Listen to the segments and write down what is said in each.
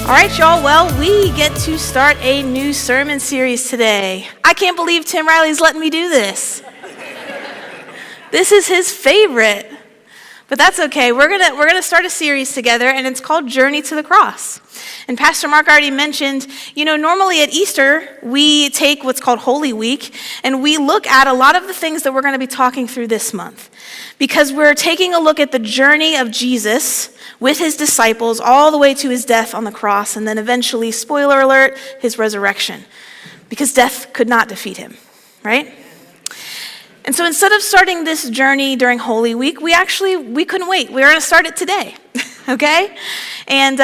All right, y'all. Well, we get to start a new sermon series today. I can't believe Tim Riley's letting me do this. This is his favorite. But that's okay. We're gonna start a series together, and it's called Journey to the Cross. And Pastor Mark already mentioned, normally at Easter, we take what's called Holy Week, and we look at a lot of the things that we're going to be talking through this month. Because we're taking a look at the journey of Jesus with his disciples all the way to his death on the cross, and then eventually, spoiler alert, his resurrection. Because death could not defeat him, right? And so instead of starting this journey during Holy Week, we couldn't wait. We're going to start it today, okay? And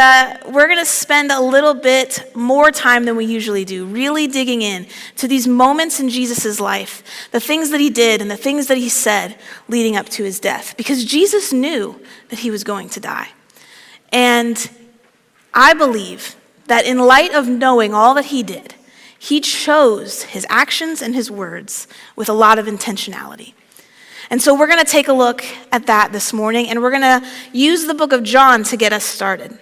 we're going to spend a little bit more time than we usually do, really digging in to these moments in Jesus' life, the things that he did and the things that he said leading up to his death, because Jesus knew that he was going to die. And I believe that in light of knowing all that he did, he chose his actions and his words with a lot of intentionality. And so we're going to take a look at that this morning, and we're going to use the book of John to get us started.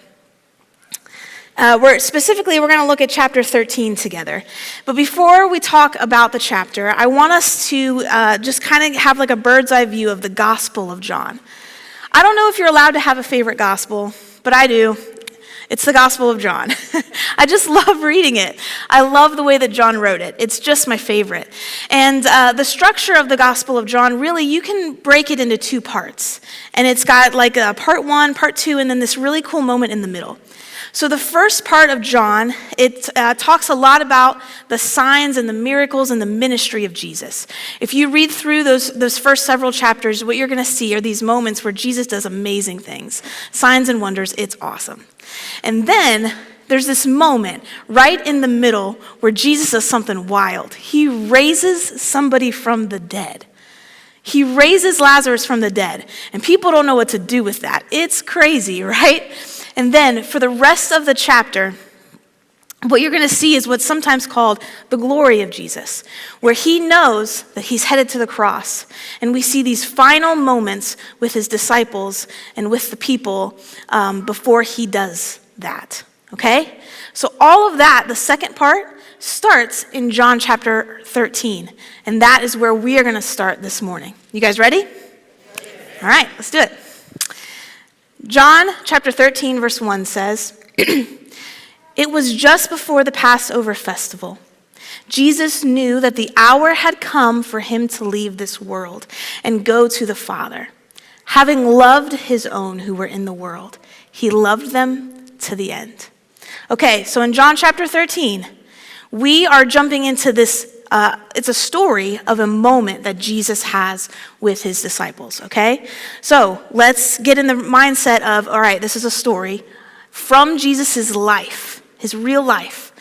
We're going to look at chapter 13 together. But before we talk about the chapter, I want us to just kind of have like a bird's eye view of the Gospel of John. I don't know if you're allowed to have a favorite gospel, but I do. It's the Gospel of John. I just love reading it. I love the way that John wrote it. It's just my favorite. And the structure of the Gospel of John, really, you can break it into two parts. And it's got like a part one, part two, and then this really cool moment in the middle. So the first part of John, it talks a lot about the signs and the miracles and the ministry of Jesus. If you read through those first several chapters, what you're going to see are these moments where Jesus does amazing things, signs and wonders. It's awesome. And then there's this moment right in the middle where Jesus does something wild. He raises somebody from the dead. He raises Lazarus from the dead, and people don't know what to do with that. It's crazy, right? And then for the rest of the chapter, what you're going to see is what's sometimes called the glory of Jesus, where he knows that he's headed to the cross. And we see these final moments with his disciples and with the people before he does that, okay? So all of that, the second part, starts in John chapter 13. And that is where we are going to start this morning. You guys ready? All right, let's do it. John chapter 13, verse 1 says, "It was just before the Passover festival. Jesus knew that the hour had come for him to leave this world and go to the Father. Having loved his own who were in the world, he loved them to the end." Okay, so in John chapter 13, we are jumping into this. It's a story of a moment that Jesus has with his disciples, okay? So let's get in the mindset of, all right, this is a story from Jesus' life, his real life,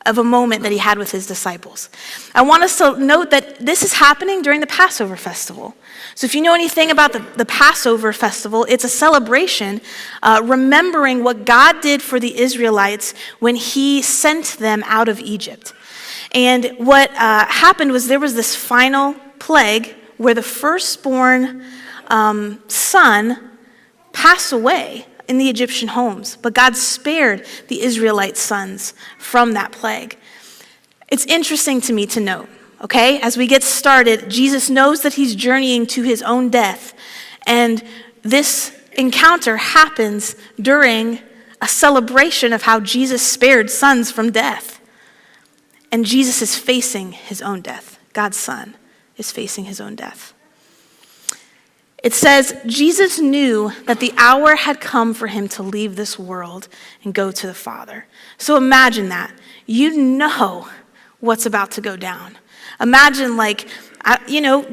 of a moment that he had with his disciples. I want us to note that this is happening during the Passover festival. So if you know anything about the Passover festival, it's a celebration remembering what God did for the Israelites when he sent them out of Egypt. And what happened was there was this final plague where the firstborn son passed away in the Egyptian homes, but God spared the Israelite sons from that plague. It's interesting to me to note, okay, as we get started, Jesus knows that he's journeying to his own death, and this encounter happens during a celebration of how Jesus spared sons from death. And Jesus is facing his own death. God's son is facing his own death. It says, Jesus knew that the hour had come for him to leave this world and go to the Father. So imagine that. You know what's about to go down. Imagine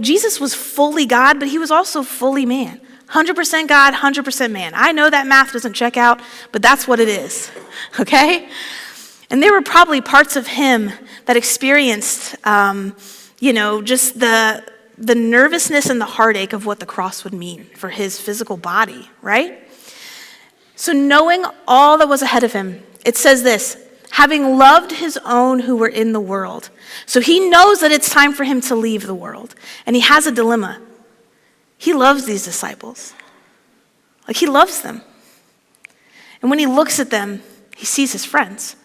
Jesus was fully God, but he was also fully man. 100% God, 100% man. I know that math doesn't check out, but that's what it is, okay? And there were probably parts of him that experienced, just the nervousness and the heartache of what the cross would mean for his physical body, right? So knowing all that was ahead of him, it says this, having loved his own who were in the world. So he knows that it's time for him to leave the world. And he has a dilemma. He loves these disciples. He loves them. And when he looks at them, He sees his friends.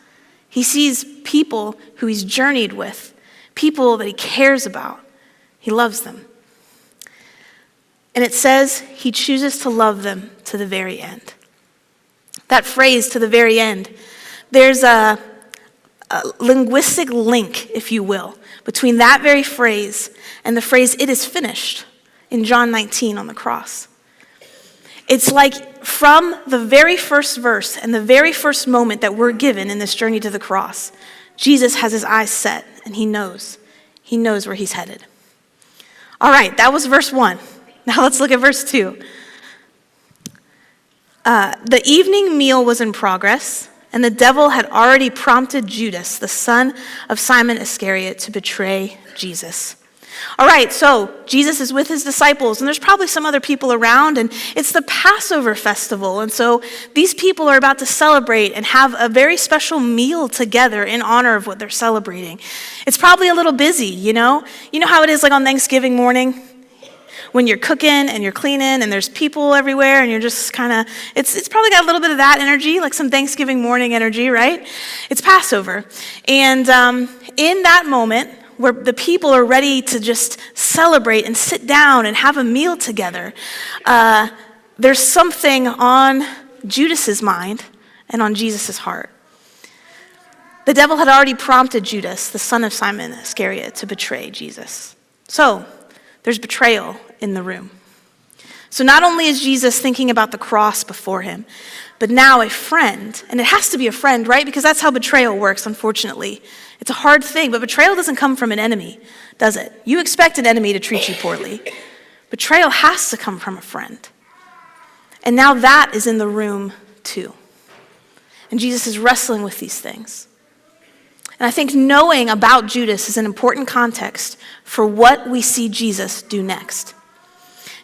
He sees people who he's journeyed with, people that he cares about. He loves them. And it says he chooses to love them to the very end. That phrase, to the very end, there's a linguistic link, if you will, between that very phrase and the phrase, it is finished, in John 19 on the cross. It's like from the very first verse and the very first moment that we're given in this journey to the cross, Jesus has his eyes set and he knows. He knows where he's headed. All right, that was verse 1. Now let's look at verse 2. The evening meal was in progress, and the devil had already prompted Judas, the son of Simon Iscariot, to betray Jesus. All right, so Jesus is with his disciples, and there's probably some other people around, and it's the Passover festival. And so these people are about to celebrate and have a very special meal together in honor of what they're celebrating. It's probably a little busy, you know? You know how it is like on Thanksgiving morning? When you're cooking and you're cleaning and there's people everywhere and you're just kind of, it's probably got a little bit of that energy, like some Thanksgiving morning energy, right? It's Passover. And in that moment where the people are ready to just celebrate and sit down and have a meal together, there's something on Judas's mind and on Jesus's heart. The devil had already prompted Judas, the son of Simon Iscariot, to betray Jesus. So there's betrayal in the room. So not only is Jesus thinking about the cross before him, but now a friend, and it has to be a friend, right? Because that's how betrayal works, unfortunately. It's a hard thing, but betrayal doesn't come from an enemy, does it? You expect an enemy to treat you poorly. Betrayal has to come from a friend. And now that is in the room too. And Jesus is wrestling with these things. And I think knowing about Judas is an important context for what we see Jesus do next.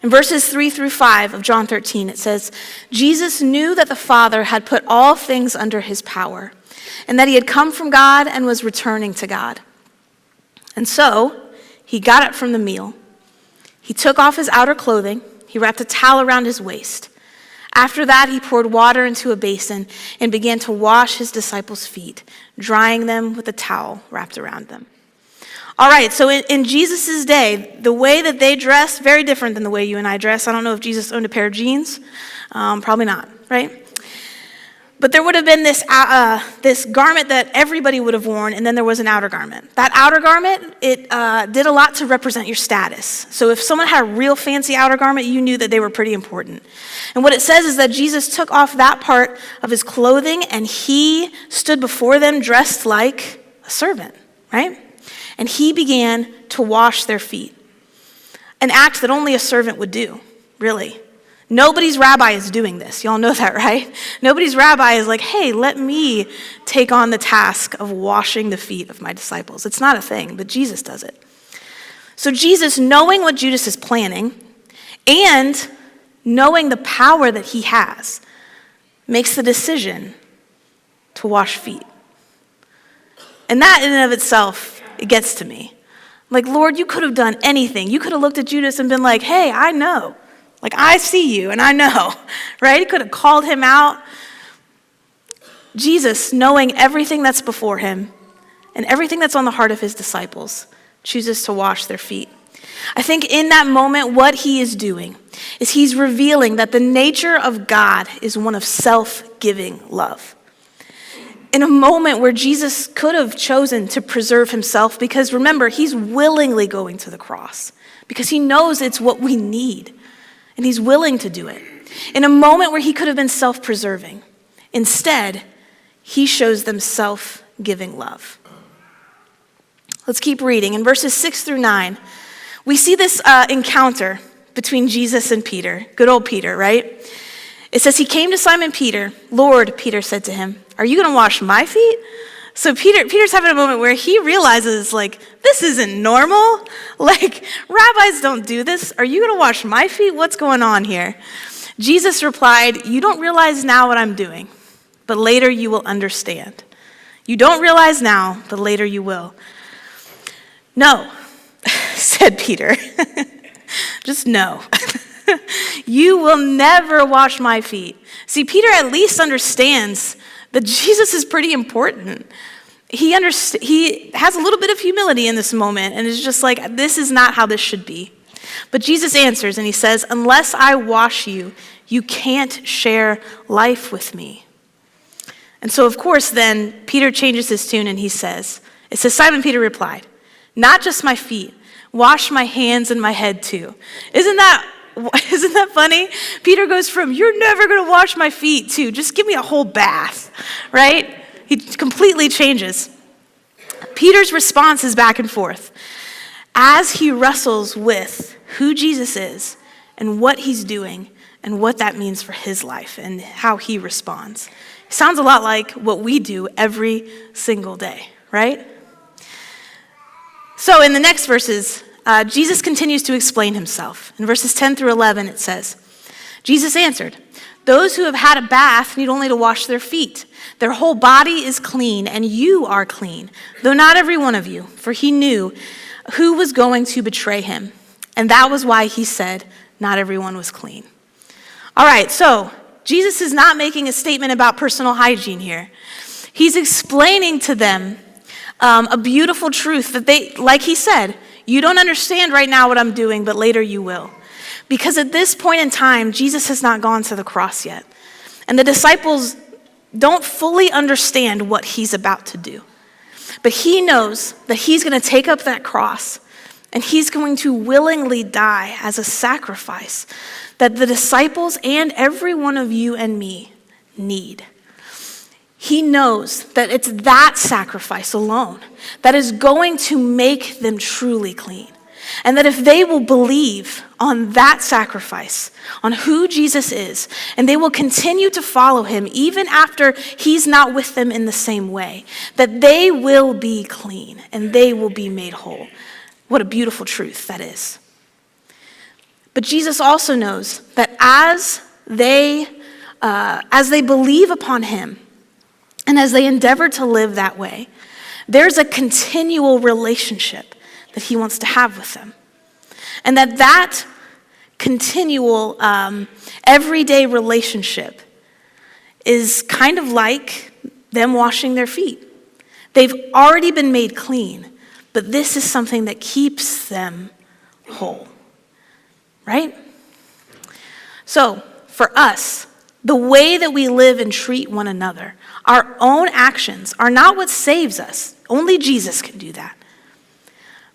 In verses 3-5 of John 13, it says, Jesus knew that the Father had put all things under his power, and that he had come from God and was returning to God. And so he got up from the meal. He took off his outer clothing. He wrapped a towel around his waist. After that, he poured water into a basin and began to wash his disciples' feet, drying them with a towel wrapped around them. All right, so in Jesus' day, the way that they dressed, very different than the way you and I dress. I don't know if Jesus owned a pair of jeans. Probably not, right? But there would have been this garment that everybody would have worn, and then there was an outer garment. That outer garment, it did a lot to represent your status. So if someone had a real fancy outer garment, you knew that they were pretty important. And what it says is that Jesus took off that part of his clothing, and he stood before them dressed like a servant, right? And he began to wash their feet, an act that only a servant would do, really. Nobody's rabbi is doing this. Y'all know that, right? Nobody's rabbi is like, hey, let me take on the task of washing the feet of my disciples. It's not a thing, but Jesus does it. So Jesus, knowing what Judas is planning and knowing the power that he has, makes the decision to wash feet. And that in and of itself, it gets to me. Like, Lord, you could have done anything. You could have looked at Judas and been like, hey, I know. Like, I see you and I know, right? He could have called him out. Jesus, knowing everything that's before him and everything that's on the heart of his disciples, chooses to wash their feet. I think in that moment, what he is doing is he's revealing that the nature of God is one of self-giving love. In a moment where Jesus could have chosen to preserve himself, because remember, he's willingly going to the cross because he knows it's what we need. And he's willing to do it. In a moment where he could have been self-preserving, instead, he shows them self-giving love. Let's keep reading. In verses 6-9, we see this encounter between Jesus and Peter. Good old Peter, right? It says, he came to Simon Peter. Lord, Peter said to him, are you going to wash my feet? So Peter's having a moment where he realizes, like, this isn't normal. Like, rabbis don't do this. Are you going to wash my feet? What's going on here? Jesus replied, you don't realize now what I'm doing, but later you will understand. You don't realize now, but later you will. No, said Peter. Just no. You will never wash my feet. See, Peter at least understands that Jesus is pretty important. He has a little bit of humility in this moment and is just like, this is not how this should be. But Jesus answers and he says, unless I wash you, you can't share life with me. And so, of course, then Peter changes his tune and he says, Simon Peter replied, not just my feet, wash my hands and my head too. Isn't that funny? Peter goes from, you're never going to wash my feet to, just give me a whole bath, right? He completely changes. Peter's response is back and forth as he wrestles with who Jesus is and what he's doing and what that means for his life and how he responds. It sounds a lot like what we do every single day, right? So in the next verses, Jesus continues to explain himself. In verses 10 through 11, it says, Jesus answered, those who have had a bath need only to wash their feet. Their whole body is clean, and you are clean, though not every one of you, for he knew who was going to betray him. And that was why he said, not everyone was clean. All right, so Jesus is not making a statement about personal hygiene here. He's explaining to them a beautiful truth that they, like he said, you don't understand right now what I'm doing, but later you will. Because at this point in time, Jesus has not gone to the cross yet. And the disciples don't fully understand what he's about to do. But he knows that he's going to take up that cross and he's going to willingly die as a sacrifice that the disciples and every one of you and me need. He knows that it's that sacrifice alone that is going to make them truly clean. And that if they will believe on that sacrifice, on who Jesus is, and they will continue to follow him even after he's not with them in the same way, that they will be clean and they will be made whole. What a beautiful truth that is. But Jesus also knows that as they believe upon him and as they endeavor to live that way, there's a continual relationship that he wants to have with them. And that continual, everyday relationship is kind of like them washing their feet. They've already been made clean, but this is something that keeps them whole, right? So for us, the way that we live and treat one another, our own actions are not what saves us. Only Jesus can do that.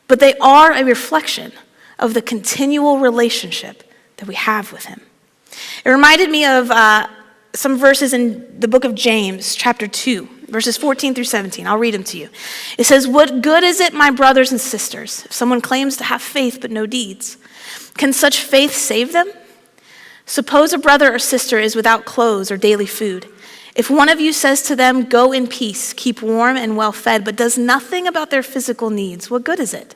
But they are a reflection of the continual relationship that we have with him. It reminded me of some verses in the book of James, chapter 2, verses 14 through 17. I'll read them to you. It says, what good is it, my brothers and sisters, if someone claims to have faith but no deeds? Can such faith save them? Suppose a brother or sister is without clothes or daily food. If one of you says to them, go in peace, keep warm and well fed, but does nothing about their physical needs, what good is it?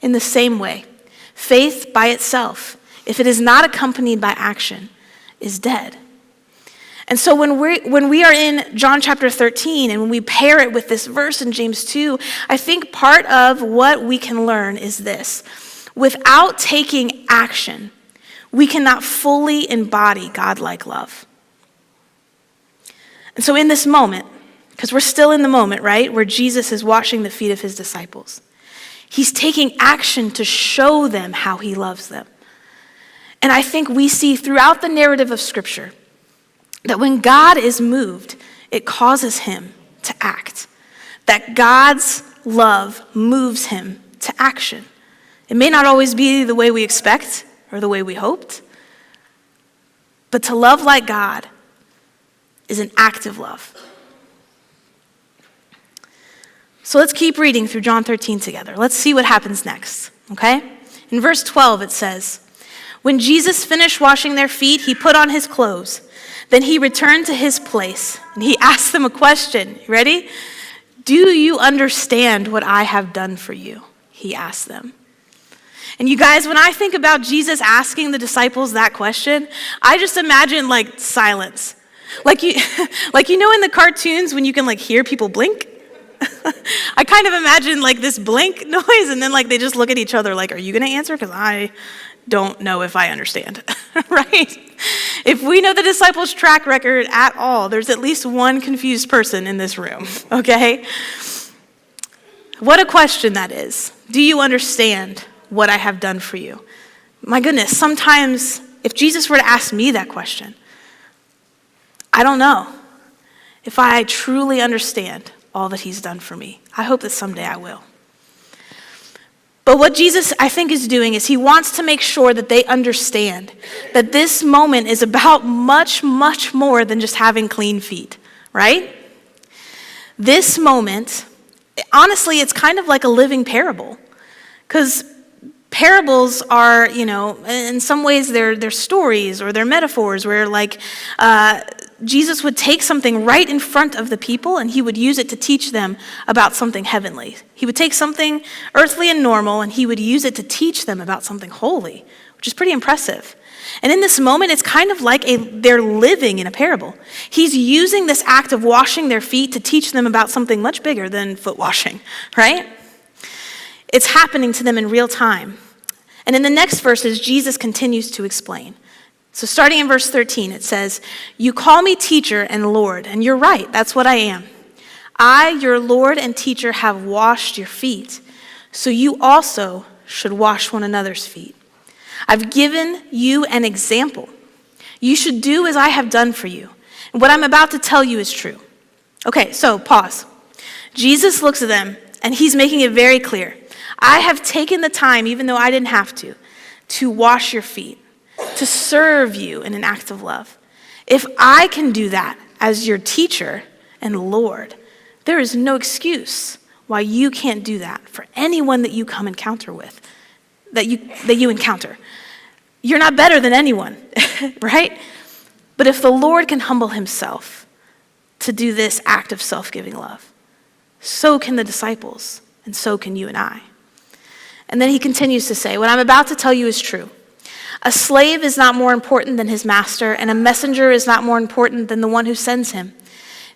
In the same way, faith by itself, if it is not accompanied by action, is dead. And so when we are in John chapter 13 and when we pair it with this verse in James 2, I think part of what we can learn is this. Without taking action, we cannot fully embody God-like love. And so in this moment, because we're still in the moment, right, where Jesus is washing the feet of his disciples, he's taking action to show them how he loves them. And I think we see throughout the narrative of Scripture that when God is moved, it causes him to act. That God's love moves him to action. It may not always be the way we expect or the way we hoped, but to love like God is an active love. So let's keep reading through John 13 together. Let's see what happens next, okay? In verse 12 it says, when Jesus finished washing their feet, he put on his clothes. Then he returned to his place and he asked them a question. You ready? Do you understand what I have done for you? He asked them. And you guys, when I think about Jesus asking the disciples that question, I just imagine like silence. Like you know in the cartoons when you can like hear people blink? I kind of imagine like this blink noise and then like they just look at each other like, are you going to answer? Because I don't know if I understand, right? If we know the disciples' track record at all, there's at least one confused person in this room, okay? What a question that is. Do you understand what I have done for you? My goodness, sometimes if Jesus were to ask me that question, I don't know if I truly understand all that he's done for me. I hope that someday I will. But what Jesus, I think, is doing is he wants to make sure that they understand that this moment is about much, much more than just having clean feet, right? This moment, honestly, it's kind of like a living parable. Because parables are, in some ways they're stories or they're metaphors where Jesus would take something right in front of the people and he would use it to teach them about something heavenly. He would take something earthly and normal and he would use it to teach them about something holy, which is pretty impressive. And in this moment, it's kind of like they're living in a parable. He's using this act of washing their feet to teach them about something much bigger than foot washing, right? It's happening to them in real time. And in the next verses, Jesus continues to explain. So starting in verse 13, it says, "You call me teacher and Lord, and you're right, that's what I am. I, your Lord and teacher, have washed your feet, so you also should wash one another's feet. I've given you an example. You should do as I have done for you. And what I'm about to tell you is true." Okay, so pause. Jesus looks at them, and he's making it very clear. I have taken the time, even though I didn't have to wash your feet, to serve you in an act of love. If I can do that as your teacher and Lord, there is no excuse why you can't do that for anyone that you come encounter with, that you encounter. You're not better than anyone, right? But if the Lord can humble himself to do this act of self-giving love, so can the disciples, and so can you and I. And then he continues to say, what I'm about to tell you is true. A slave is not more important than his master, and a messenger is not more important than the one who sends him.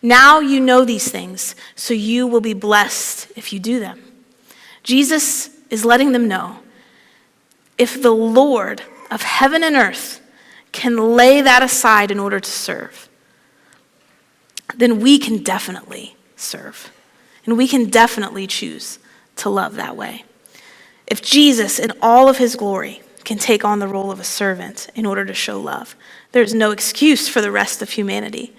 Now you know these things, so you will be blessed if you do them. Jesus is letting them know, if the Lord of heaven and earth can lay that aside in order to serve, then we can definitely serve. And we can definitely choose to love that way. If Jesus, in all of his glory, can take on the role of a servant in order to show love, there's no excuse for the rest of humanity.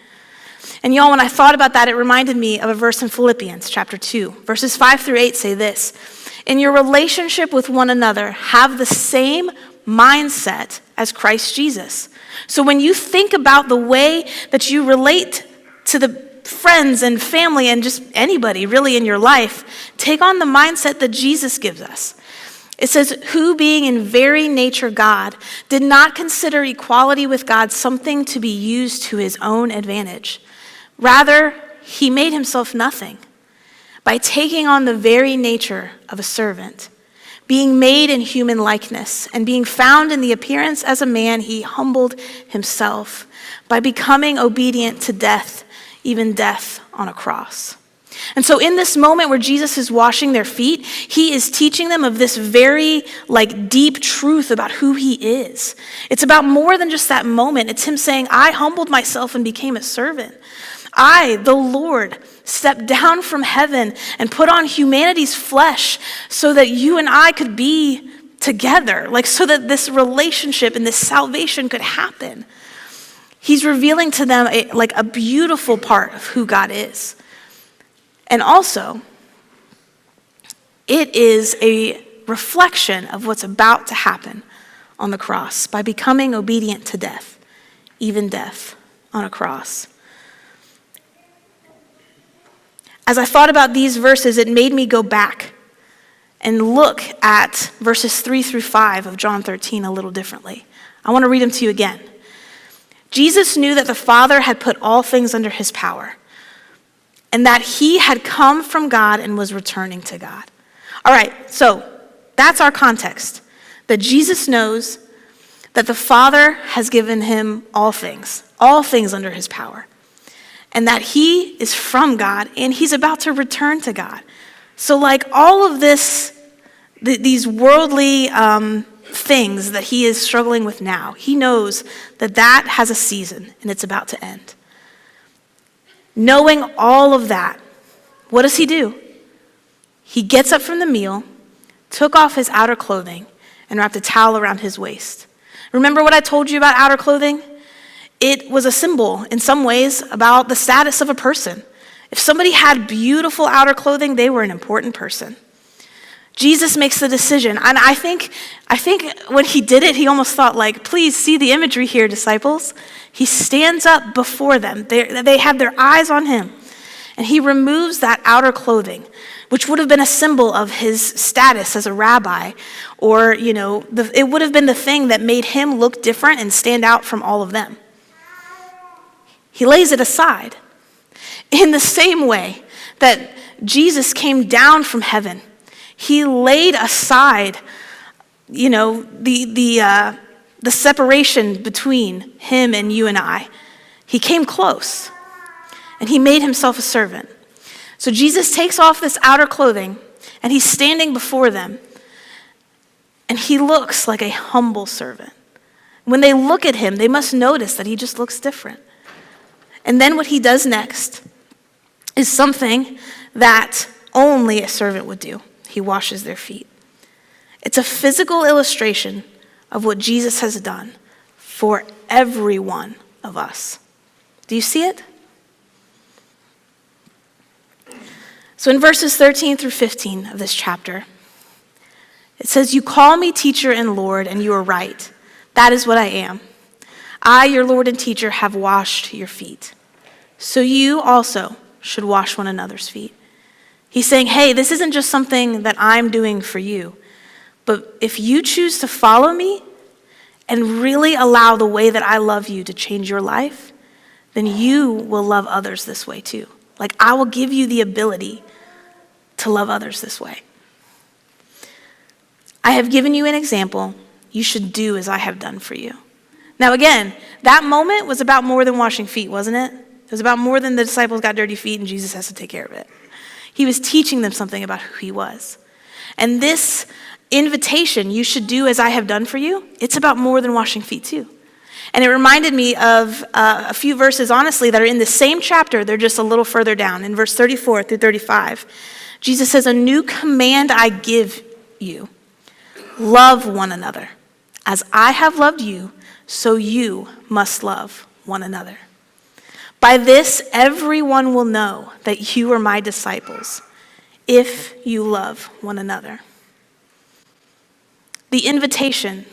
And y'all, when I thought about that, it reminded me of a verse in Philippians chapter 2. Verses 5-8 say this: "In your relationship with one another, have the same mindset as Christ Jesus." So when you think about the way that you relate to the friends and family and just anybody really in your life, take on the mindset that Jesus gives us. It says, "Who being in very nature God, did not consider equality with God something to be used to his own advantage. Rather, he made himself nothing by taking on the very nature of a servant. Being made in human likeness and being found in the appearance as a man, he humbled himself by becoming obedient to death, even death on a cross." And so in this moment where Jesus is washing their feet, he is teaching them of this very deep truth about who he is. It's about more than just that moment. It's him saying, I humbled myself and became a servant. I, the Lord, stepped down from heaven and put on humanity's flesh so that you and I could be together, so that this relationship and this salvation could happen. He's revealing to them a beautiful part of who God is. And also, it is a reflection of what's about to happen on the cross by becoming obedient to death, even death on a cross. As I thought about these verses, it made me go back and look at verses 3-5 of John 13 a little differently. I want to read them to you again. Jesus knew that the Father had put all things under his power, and that he had come from God and was returning to God. All right, so that's our context. That Jesus knows that the Father has given him all things under his power. And that he is from God and he's about to return to God. So all of this, these worldly things that he is struggling with now, he knows that that has a season and it's about to end. Knowing all of that, what does he do? He gets up from the meal, took off his outer clothing, and wrapped a towel around his waist. Remember what I told you about outer clothing? It was a symbol, in some ways, about the status of a person. If somebody had beautiful outer clothing, they were an important person. Jesus makes the decision, and I think when he did it, he almost thought like, please see the imagery here, disciples. He stands up before them. They have their eyes on him, and he removes that outer clothing, which would have been a symbol of his status as a rabbi, or, it would have been the thing that made him look different and stand out from all of them. He lays it aside. In the same way that Jesus came down from heaven, he laid aside, the separation between him and you and I. He came close, and he made himself a servant. So Jesus takes off this outer clothing, and he's standing before them, and he looks like a humble servant. When they look at him, they must notice that he just looks different. And then what he does next is something that only a servant would do. He washes their feet. It's a physical illustration of what Jesus has done for every one of us. Do you see it? So in verses 13 through 15 of this chapter, it says, "You call me teacher and Lord, and you are right. That is what I am. I, your Lord and teacher, have washed your feet. So you also should wash one another's feet." He's saying, hey, this isn't just something that I'm doing for you, but if you choose to follow me and really allow the way that I love you to change your life, then you will love others this way too. Like, I will give you the ability to love others this way. I have given you an example. You should do as I have done for you. Now again, that moment was about more than washing feet, wasn't it? It was about more than the disciples got dirty feet and Jesus has to take care of it. He was teaching them something about who he was. And this invitation, you should do as I have done for you, it's about more than washing feet too. And it reminded me of a few verses, honestly, that are in the same chapter. They're just a little further down. In verse 34 through 35, Jesus says, "A new command I give you. Love one another. As I have loved you, so you must love one another. By this, everyone will know that you are my disciples, if you love one another." The invitation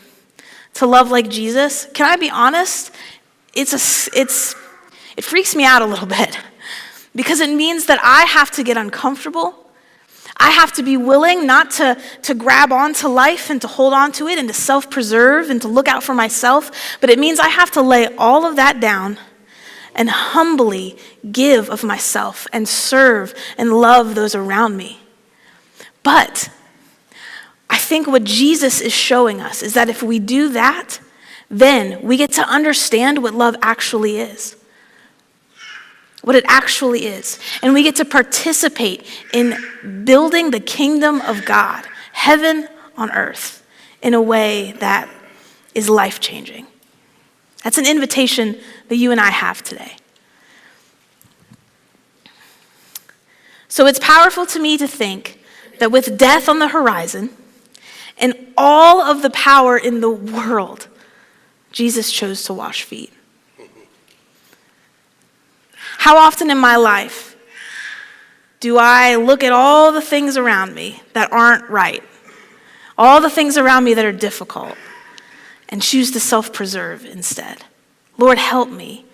to love like Jesus, can I be honest? It freaks me out a little bit, because it means that I have to get uncomfortable. I have to be willing not to grab onto life and to hold on to it and to self-preserve and to look out for myself, but it means I have to lay all of that down and humbly give of myself and serve and love those around me. But I think what Jesus is showing us is that if we do that, then we get to understand what love actually is. What it actually is. And we get to participate in building the kingdom of God, heaven on earth, in a way that is life-changing. That's an invitation that you and I have today. So it's powerful to me to think that with death on the horizon and all of the power in the world, Jesus chose to wash feet. How often in my life do I look at all the things around me that aren't right, all the things around me that are difficult, and choose to self-preserve instead? Lord, help me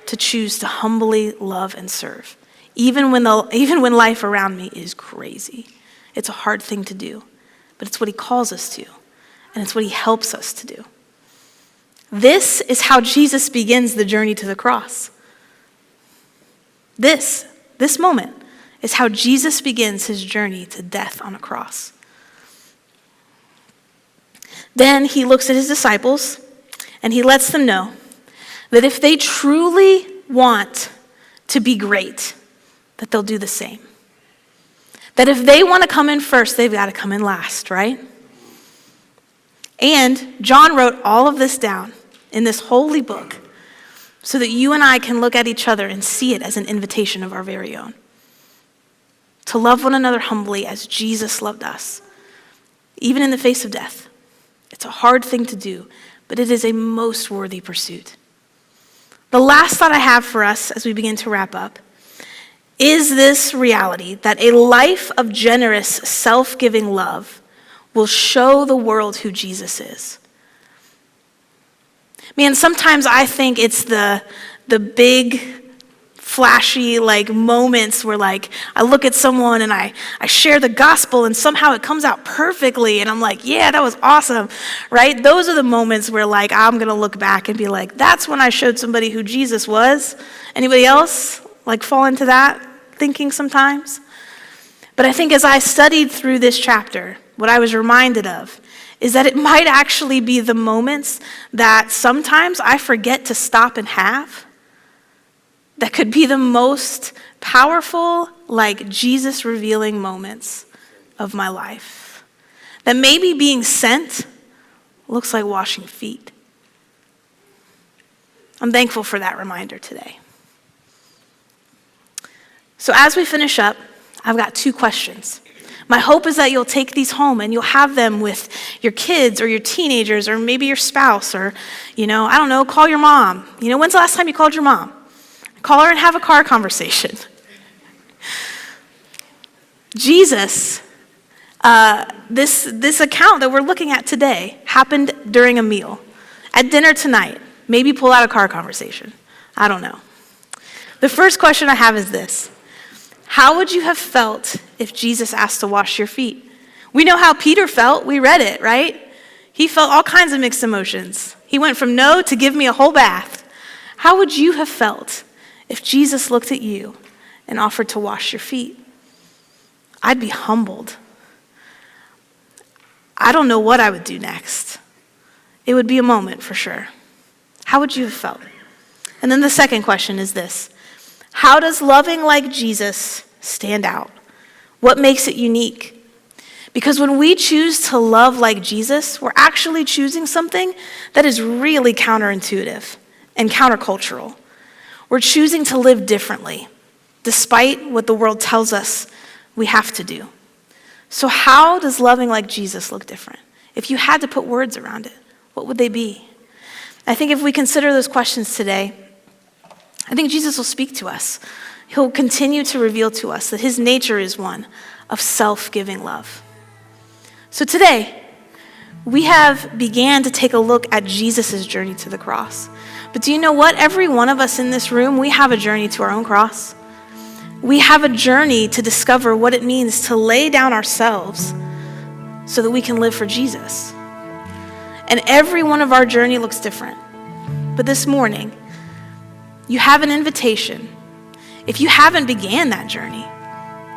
to choose to humbly love and serve, even when life around me is crazy. It's a hard thing to do, but it's what he calls us to, and it's what he helps us to do. This is how Jesus begins the journey to the cross. This moment is how Jesus begins his journey to death on a cross. Then he looks at his disciples and he lets them know that if they truly want to be great, that they'll do the same. That if they want to come in first, they've got to come in last, right? And John wrote all of this down in this holy book so that you and I can look at each other and see it as an invitation of our very own. To love one another humbly as Jesus loved us, even in the face of death. It's a hard thing to do, but it is a most worthy pursuit. The last thought I have for us as we begin to wrap up is this reality that a life of generous, self-giving love will show the world who Jesus is. Man, sometimes I think it's the big, flashy moments where I look at someone and I share the gospel and somehow it comes out perfectly and I'm like, yeah, that was awesome, right? Those are the moments where I'm gonna look back and be like, that's when I showed somebody who Jesus was. Anybody else fall into that thinking sometimes? But I think as I studied through this chapter, what I was reminded of is that it might actually be the moments that sometimes I forget to stop and have that could be the most powerful, Jesus revealing moments of my life. That maybe being sent looks like washing feet. I'm thankful for that reminder today. So as we finish up, I've got 2 questions. My hope is that you'll take these home and you'll have them with your kids or your teenagers or maybe your spouse or, I don't know, call your mom. When's the last time you called your mom? Call her and have a car conversation. Jesus, this account that we're looking at today happened during a meal. At dinner tonight, maybe pull out a car conversation. I don't know. The first question I have is this. How would you have felt if Jesus asked to wash your feet? We know how Peter felt. We read it, right? He felt all kinds of mixed emotions. He went from no to give me a whole bath. How would you have felt if Jesus looked at you and offered to wash your feet? I'd be humbled. I don't know what I would do next. It would be a moment for sure. How would you have felt? And then the second question is this. How does loving like Jesus stand out? What makes it unique? Because when we choose to love like Jesus, we're actually choosing something that is really counterintuitive and countercultural. We're choosing to live differently, despite what the world tells us we have to do. So how does loving like Jesus look different? If you had to put words around it, what would they be? I think if we consider those questions today, I think Jesus will speak to us. He'll continue to reveal to us that his nature is one of self-giving love. So today, we have began to take a look at Jesus' journey to the cross. But do you know what? Every one of us in this room, we have a journey to our own cross. We have a journey to discover what it means to lay down ourselves so that we can live for Jesus. And every one of our journey looks different. But this morning, you have an invitation, if you haven't began that journey,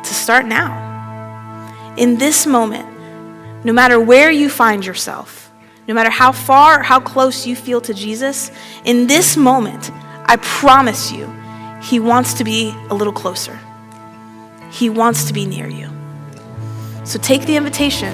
to start now. In this moment, no matter where you find yourself, no matter how far or how close you feel to Jesus, in this moment, I promise you, he wants to be a little closer. He wants to be near you. So take the invitation